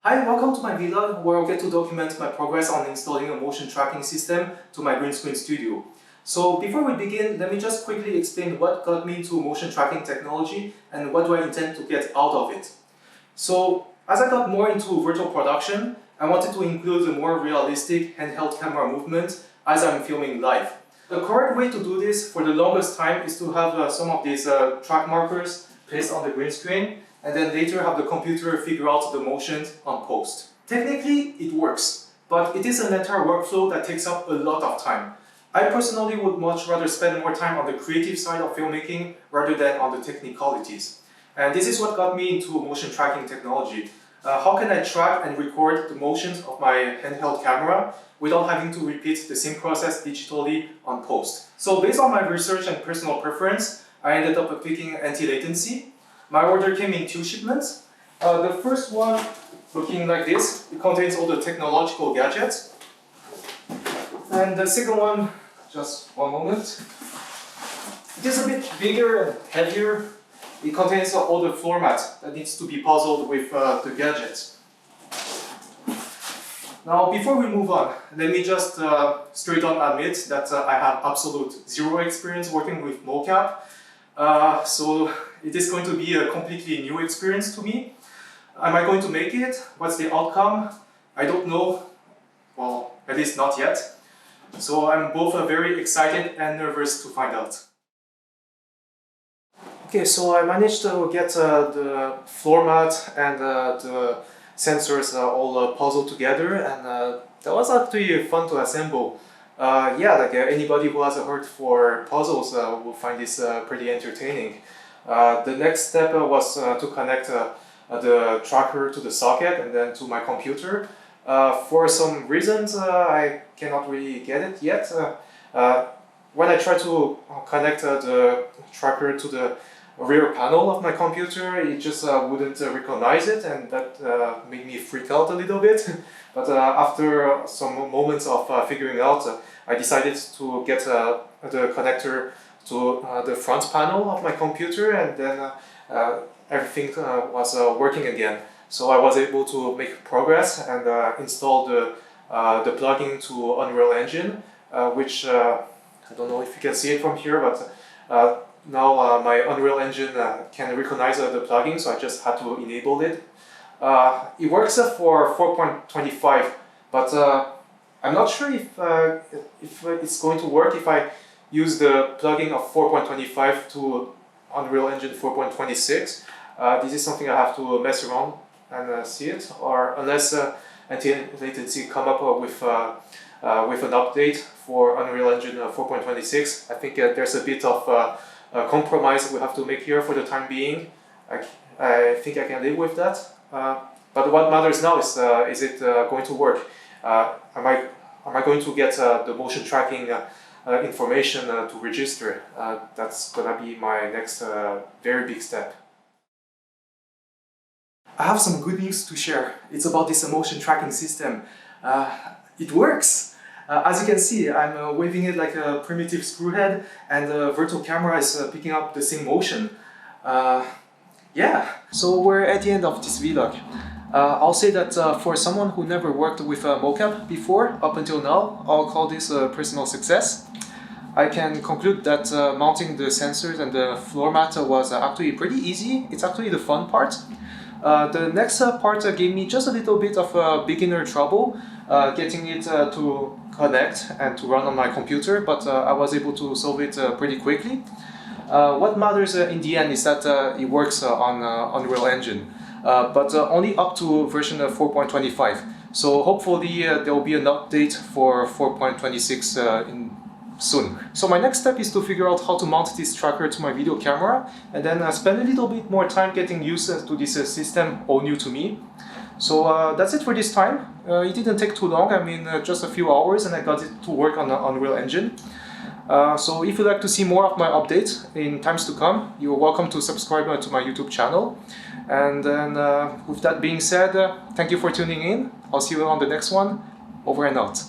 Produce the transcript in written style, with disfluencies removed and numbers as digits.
Hi, welcome to my vlog where I'll get to document my progress on installing a motion tracking system to my green screen studio. So before we begin, let me just quickly explain what got me into motion tracking technology and what do I intend to get out of it. So as I got more into virtual production, I wanted to include a more realistic handheld camera movement as I'm filming live. The correct way to do this for the longest time is to have some of these track markers placed on the green screen and then later have the computer figure out the motions on post. Technically, it works, but it is an entire workflow that takes up a lot of time. I personally would much rather spend more time on the creative side of filmmaking rather than on the technicalities. And this is what got me into motion tracking technology. How can I track and record the motions of my handheld camera without having to repeat the same process digitally on post? So based on my research and personal preference, I ended up picking Antilatency. My order came in 2 shipments. The first one, looking like this, it contains all the technological gadgets. And the second one, just one moment. It is a bit bigger and heavier. It contains all the floor mat that needs to be puzzled with the gadgets. Now, before we move on, let me just straight on admit that I have absolute zero experience working with mocap. So it is going to be a completely new experience to me. Am I going to make it? What's the outcome? I don't know. Well, at least not yet. So I'm both very excited and nervous to find out. Okay, so I managed to get the floor mat and the sensors all puzzled together, and that was actually fun to assemble. Anybody who has a heart for puzzles will find this pretty entertaining. The next step was to connect the tracker to the socket and then to my computer. For some reasons I cannot really get it yet. When I try to connect the tracker to the rear panel of my computer, it just wouldn't recognize it, and that made me freak out a little bit. But after some moments of figuring out, I decided to get the connector to the front panel of my computer, and then everything was working again. So I was able to make progress and install the plugin to Unreal Engine, which I don't know if you can see it from here, but now my Unreal Engine can recognize the plugin, so I just had to enable it. It works for 4.25, but I'm not sure if it's going to work if I use the plugin of 4.25 to Unreal Engine 4.26. This is something I have to mess around and see it, or unless Antilatency come up with an update for Unreal Engine 4.26. I think there's a bit of a compromise we have to make here for the time being. I think I can live with that. But what matters now is it going to work? Am I going to get the motion tracking information to register? That's gonna be my next very big step. I have some good news to share. It's about this motion tracking system. It works! As you can see, I'm waving it like a primitive screw head, and the virtual camera is picking up the same motion. So we're at the end of this vlog. I'll say that for someone who never worked with mocap before, up until now, I'll call this a personal success. I can conclude that mounting the sensors and the floor mat was actually pretty easy. It's actually the fun part. The next part gave me just a little bit of beginner trouble getting it to connect and to run on my computer, but I was able to solve it pretty quickly. What matters in the end is that it works on Unreal Engine, but only up to version 4.25. So hopefully there will be an update for 4.26 soon. So my next step is to figure out how to mount this tracker to my video camera, and then spend a little bit more time getting used to this system, all new to me. So that's it for this time. It didn't take too long, I mean just a few hours, and I got it to work on Unreal Engine. So if you'd like to see more of my updates in times to come, you're welcome to subscribe to my YouTube channel. And then with that being said, thank you for tuning in. I'll see you on the next one. Over and out.